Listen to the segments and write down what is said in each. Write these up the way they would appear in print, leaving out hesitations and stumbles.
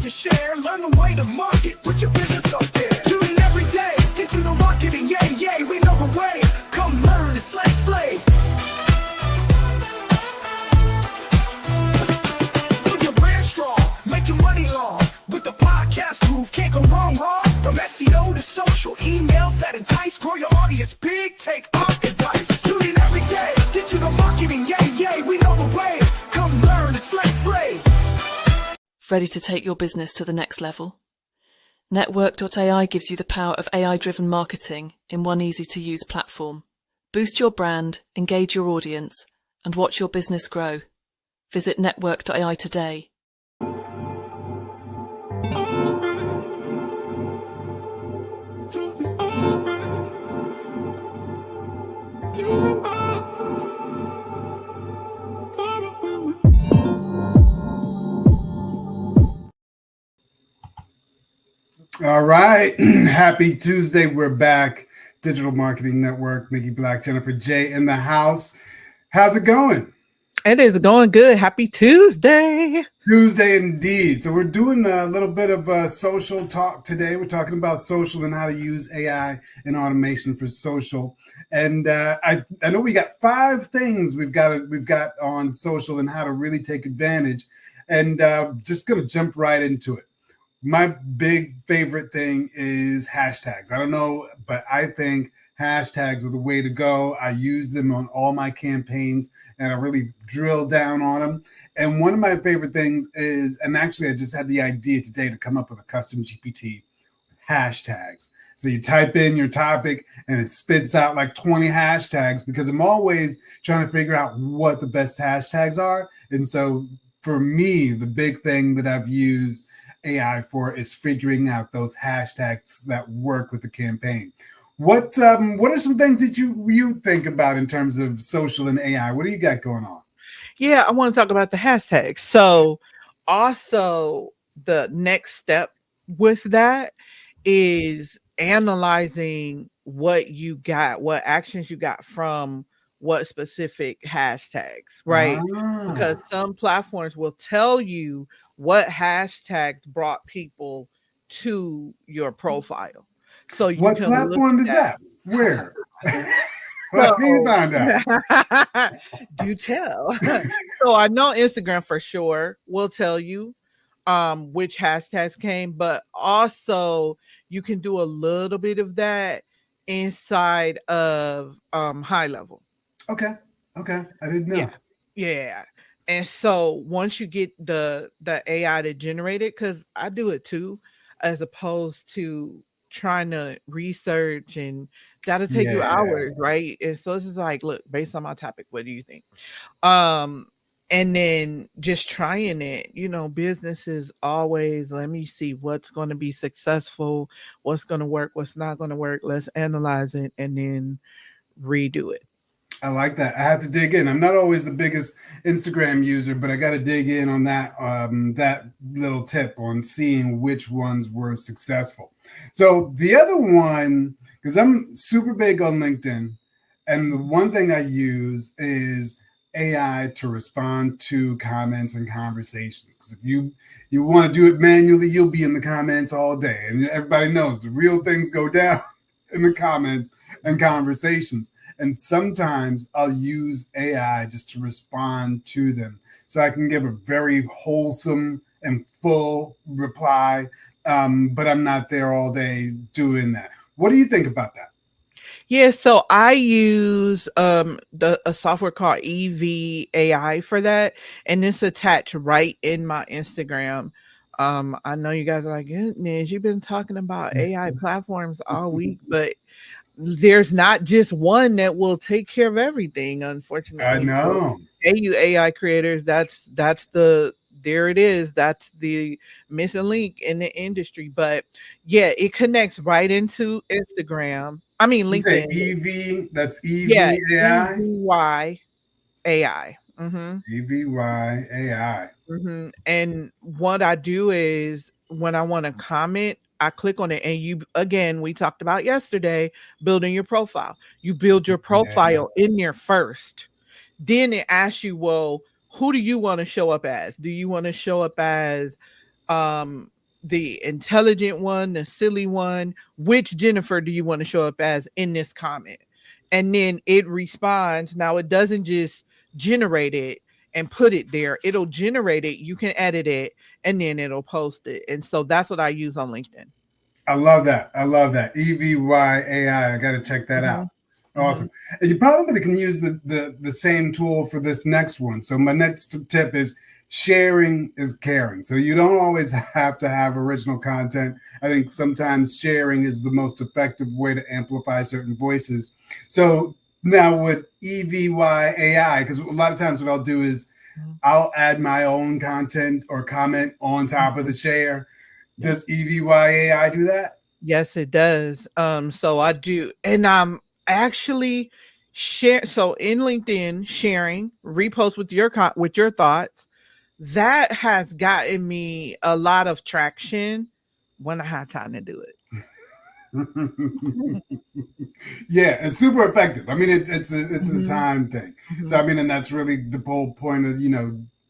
to share. Learn the way to market, put your business up there. Tune in every day, digital marketing, yay, yay, we know the way. Come learn, it's like slave. Build your brand strong, make your money long. With the podcast groove, can't go wrong. From SEO to social, emails that entice. Grow your audience big, take our advice. Tune in every day, digital marketing, yay, yay, we know the way. Come learn, it's like slave. Ready to take your business to the next level? Network.ai gives you the power of AI-driven marketing in one easy-to-use platform. Boost your brand, engage your audience, and watch your business grow. Visit network.ai today. All right. Happy Tuesday. We're back. Digital Marketing Network, Mickey Black, Jennifer J in the house. How's it going? It is going good. Happy Tuesday. Tuesday indeed. So we're doing a little bit of social talk today. We're talking about social and how to use AI and automation for social. And I know we got 5 things we've got on social and how to really take advantage. And just going to jump right into it. My big favorite thing is hashtags. I don't know, but I think hashtags are the way to go. I use them on all my campaigns and I really drill down on them. And one of my favorite things is, and actually I just had the idea today to come up with a custom GPT, hashtags. So you type in your topic and it spits out like 20 hashtags because I'm always trying to figure out what the best hashtags are. And so for me, the big thing that I've used AI for is figuring out those hashtags that work with the campaign. What are some things that you think about in terms of social and AI? What do you got going on? Yeah, I want to talk about the hashtags. So also the next step with that is analyzing what you got, what actions you got from what specific hashtags, right? Because some platforms will tell you what hashtags brought people to your profile. So you what can platform is that? Where? Let me find out. Do tell. So I know Instagram for sure will tell you which hashtags came, but also you can do a little bit of that inside of high level. Okay. I didn't know. Yeah. And so once you get the AI to generate it, because I do it too, as opposed to trying to research, and that'll take you hours, right? And so this is like, look, based on my topic, what do you think? And then just trying it, businesses always, let me see what's going to be successful, what's going to work, what's not going to work. Let's analyze it and then redo it. I like that. I have to dig in. I'm not always the biggest Instagram user, but I got to dig in on that that little tip on seeing which ones were successful. So the other one, because I'm super big on LinkedIn, and the one thing I use is AI to respond to comments and conversations. Because if you want to do it manually, you'll be in the comments all day, and everybody knows the real things go down in the comments and conversations. And sometimes I'll use AI just to respond to them so I can give a very wholesome and full reply, but I'm not there all day doing that. What do you think about that? Yeah, so I use a software called EV AI for that, and it's attached right in my Instagram. I know you guys are like, goodness, you've been talking about AI platforms all week, but there's not just one that will take care of everything, unfortunately. I know. Hey, you AI creators, there it is. That's the missing link in the industry. But yeah, it connects right into Instagram. I mean, LinkedIn. You say EV, that's EV yeah, AI? EVY AI. Mm-hmm. EVY AI. Mm-hmm. And what I do is when I want to comment, I click on it, and we talked about yesterday, building your profile. You build your profile in there first. Then it asks you, well, who do you want to show up as? Do you want to show up as the intelligent one, the silly one, which Jennifer do you want to show up as in this comment? And then it responds. Now it doesn't just generate it and put it there. It'll generate it. You can edit it and then it'll post it. And so that's what I use on LinkedIn. I love that. I love that. EVYAI. I got to check that out. Awesome. And you probably can use the same tool for this next one. So my next tip is sharing is caring. So you don't always have to have original content. I think sometimes sharing is the most effective way to amplify certain voices. So now with EVYAI, because a lot of times what I'll do is I'll add my own content or comment on top of the share. Does EVYAI do that? Yes, it does. So I do, and I'm actually share. So in LinkedIn, sharing, repost with your thoughts, that has gotten me a lot of traction when I have time to do it. Yeah, it's super effective. I mean, it's a time thing. So I mean, and that's really the whole point of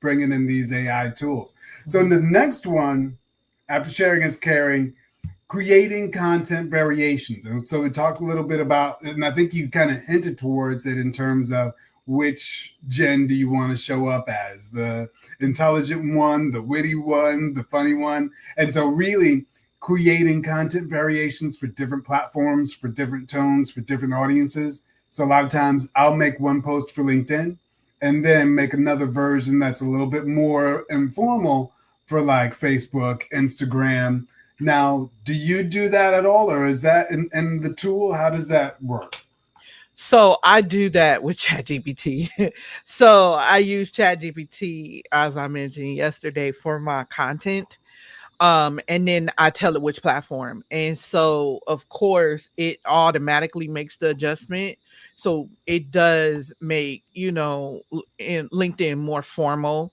bringing in these AI tools. So in the next one, after sharing is caring, creating content variations. And so we talked a little bit about, and I think you kind of hinted towards it in terms of which Jen do you want to show up as, the intelligent one, the witty one, the funny one. And so really creating content variations for different platforms, for different tones, for different audiences. So a lot of times I'll make one post for LinkedIn and then make another version that's a little bit more informal for like Facebook, Instagram. Now, do you do that at all, or is that in the tool? How does that work? So I do that with ChatGPT. So I use ChatGPT, as I mentioned yesterday, for my content. And then I tell it which platform. And so, of course, it automatically makes the adjustment. So it does make, in LinkedIn more formal.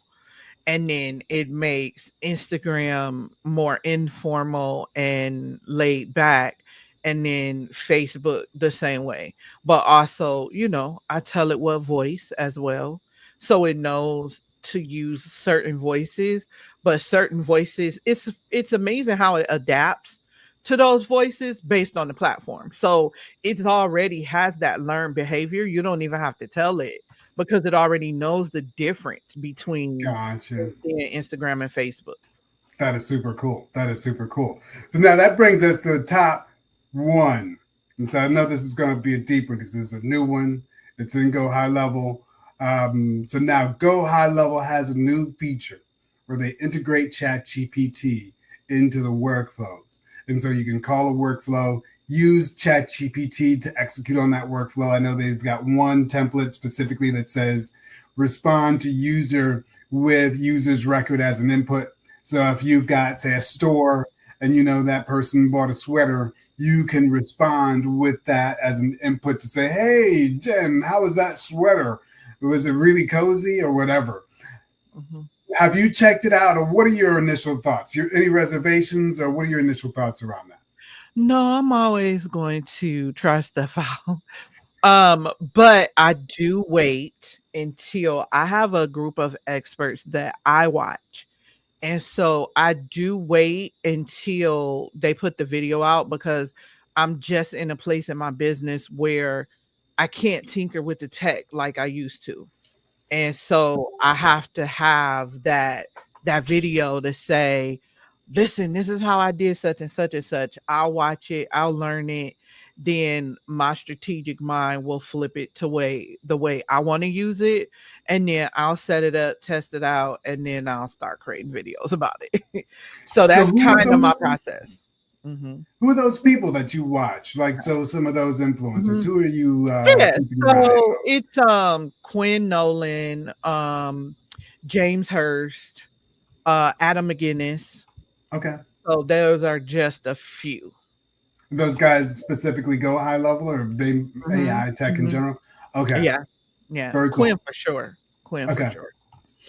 And then it makes Instagram more informal and laid back. And then Facebook the same way. But also, I tell it what voice as well. So it knows to use certain voices, but certain voices, it's amazing how it adapts to those voices based on the platform. So it already has that learned behavior. You don't even have to tell it because it already knows the difference between Gotcha. Instagram and Facebook. That is super cool. That is super cool. So now that brings us to the top one. And so I know this is going to be a deep one because this is a new one. It's in Go High Level. So now Go High Level has a new feature where they integrate ChatGPT into the workflows. And so you can call a workflow, use ChatGPT to execute on that workflow. I know they've got one template specifically that says respond to user with user's record as an input. So if you've got, say, a store and that person bought a sweater, you can respond with that as an input to say, hey, Jen, how was that sweater? Was it really cozy or whatever? Have you checked it out, or what are your initial thoughts? Any reservations, or what are your initial thoughts around that? No, I'm always going to try stuff out. But I do wait until I have a group of experts that I watch. And so I do wait until they put the video out because I'm just in a place in my business where I can't tinker with the tech like I used to. And so I have to have that video to say, listen, this is how I did such and such and such. I'll watch it, I'll learn it. Then my strategic mind will flip it to the way I want to use it. And then I'll set it up, test it out, and then I'll start creating videos about it. So that's kind of my process. Who are those people that you watch? Like, so some of those influencers, who are you? So it's Quinn Nolan, James Hurst, Adam McGinnis. Okay. So those are just a few. Those guys specifically Go High Level, or they AI tech in general? Okay. Yeah. Very cool. Quinn for sure. For sure.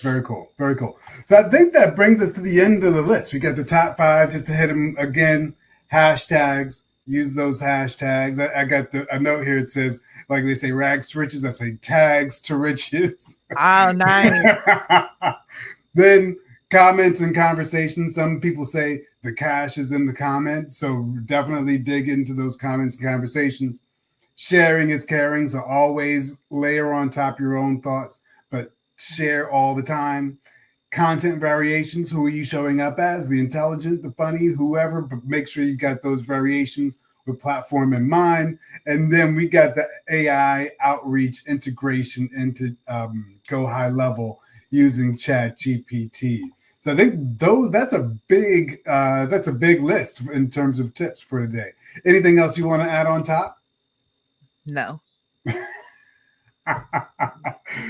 Very cool. Very cool. So I think that brings us to the end of the list. We got the top 5, just to hit them again. Hashtags. Use those hashtags. I got a note here. It says, like they say, rags to riches. I say tags to riches. Oh, nice. Then comments and conversations. Some people say the cash is in the comments, so definitely dig into those comments and conversations. Sharing is caring, so always layer on top your own thoughts, but share all the time. Content variations, who are you showing up as? The intelligent, the funny, whoever, but make sure you got those variations with platform in mind. And then we got the AI outreach integration into Go High Level using Chat GPT. So I think that's a big list in terms of tips for today. Anything else you want to add on top? No.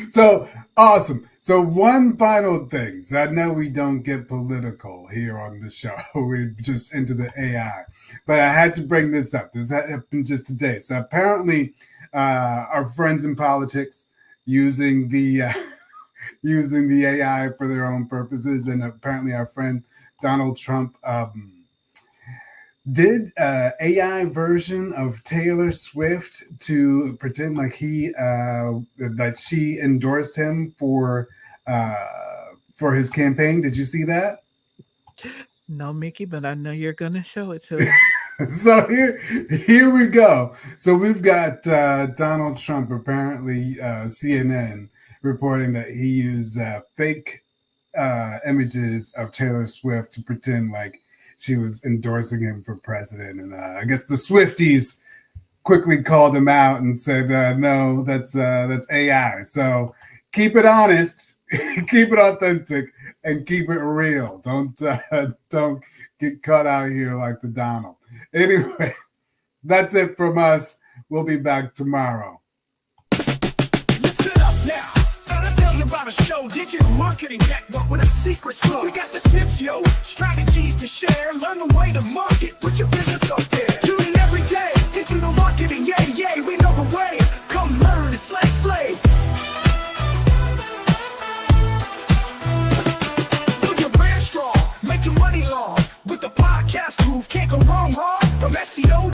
So awesome. So one final thing. So I know we don't get political here on the show. We're just into the AI. But I had to bring this up. This happened just today. So apparently our friends in politics using the AI for their own purposes. And apparently our friend Donald Trump did AI version of Taylor Swift to pretend like that she endorsed him for his campaign. Did you see that? No, Mickey, but I know you're gonna show it to us. So here we go. So we've got Donald Trump, apparently CNN, reporting that he used fake images of Taylor Swift to pretend like she was endorsing him for president. And I guess the Swifties quickly called him out and said, no, that's AI. So keep it honest, keep it authentic, and keep it real. Don't get caught out here like the Donald. Anyway, that's it from us. We'll be back tomorrow. Listen up now. Gotta tell you about a show, Digital Marketing Network with a secret flow. We got the tips, yo, strategies to share. Learn the way to market. Put your business up there.